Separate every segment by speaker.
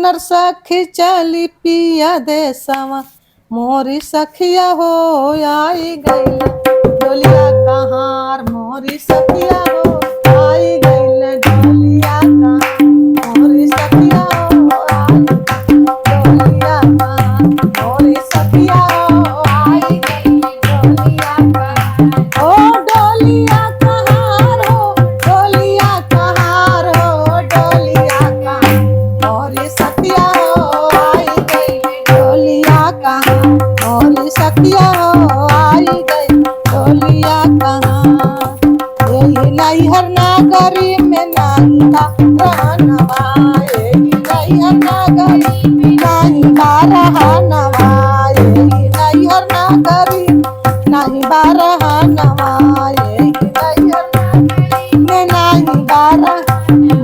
Speaker 1: चुनर सखी चली पिया देसवा मोरी सखिया हो आई गईल डोलिया कहार मोरी सखिया हो आई गईल डोलिया कहार मोरी सखिया हो आई डोलिया कहार मोरी सखिया हो आई गईल डोलिया कहार ओ डोलिया कहार हो डोलिया कहार हो डोलिया कहार मोरी सखिया हो आई गई डोलिया कहां मोरी सखिया हो आई गई डोलिया कहां यही नैहर नागरी में नांगा रहनवा यही नैहर नागरी में नांगा रहनवा यही नैहर नागरी नहीं बारहनवा यही नैहर नागरी में नहीं बारह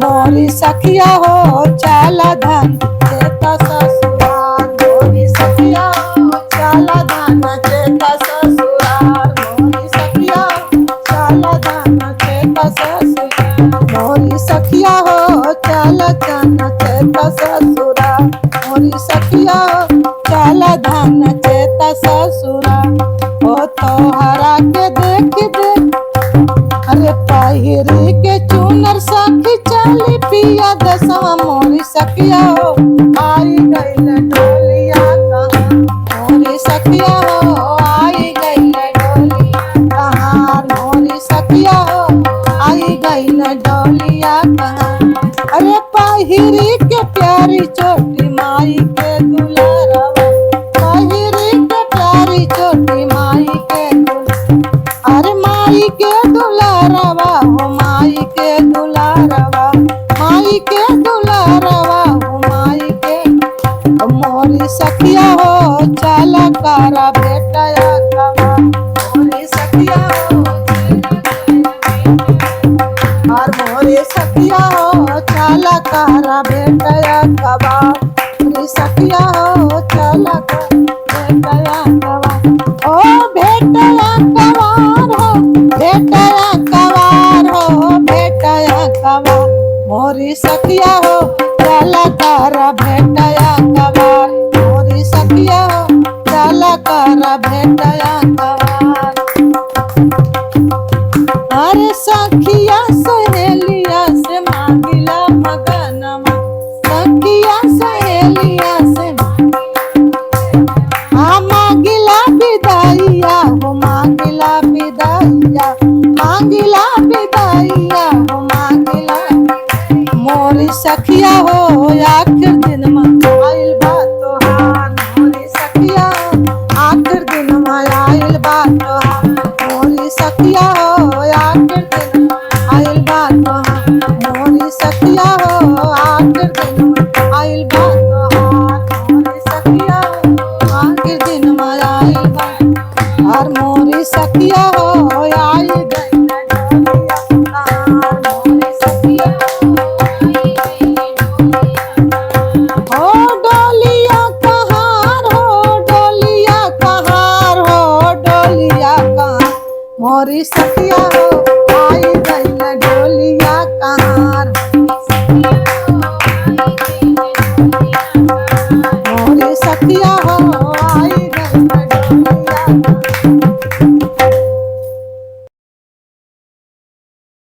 Speaker 1: मोरी सखिया हो चला धन चेता ससुराल मोरी सखिया हो चला धन चेता ससुराल मोरी सखिया हो चला धन चेता ससुराल मोरी सखिया हो चला धन चेता ससुराल मोरी सखिया हो चला धन चेता ससुराल ओ तोहरा के देख देख अरे पहिरी के चुनर सखी चली पिया दसवा मोरी सखिया हो आई गईल डोलिया कहां मोरी सखिया हो आई गईल डोलिया कहां मोरी सखिया हो आई गईल डोलिया कहां अरे पहिरी के प्यारी चोटी माई के दुलारवा पहिरी के प्यारी चोटी माई के अरे माई के दुलारवा हो माई के दुलारवा माई के दुलारवा हो माई के मोरी सखिया हो चला करा बेटया कवा मोरी सखिया हो और मोरी सखिया हो चला करा बेटया कवा मोरी सखिया हो चला करा बेटया कवा ओ बेटया कवार हो बेटया कवार हो बेटया कवार मोरी सखिया हो चला करा बेटया कवार मोरी सखिया हो चला करा बेटया कवार अरे सखिया सहेलिया से मांगिला मगनमा सखिया सहेलिया से मांगिला विदाइया हो मांगिला विदाइया मांगिला विदाइया हो मांगिला मोरी सखिया हो आखिर दिन में आइल बा तोहार मोरी सखिया हो आखिर दिन में आइल बा तोहार मोरी सखिया हो आखिर दिन में आइल बा तोहार मोरी सखिया हो आखिर दिन में आइल बा तोहार मोरी सखिया हो आखिर दिन में आइल बा और मोरी सखिया हो आई गई मोरी सखिया हो डोलिया कहार हो डोलिया कहार हो डोलिया कहार मोरी सखिया हो आई गई डोलिया कहार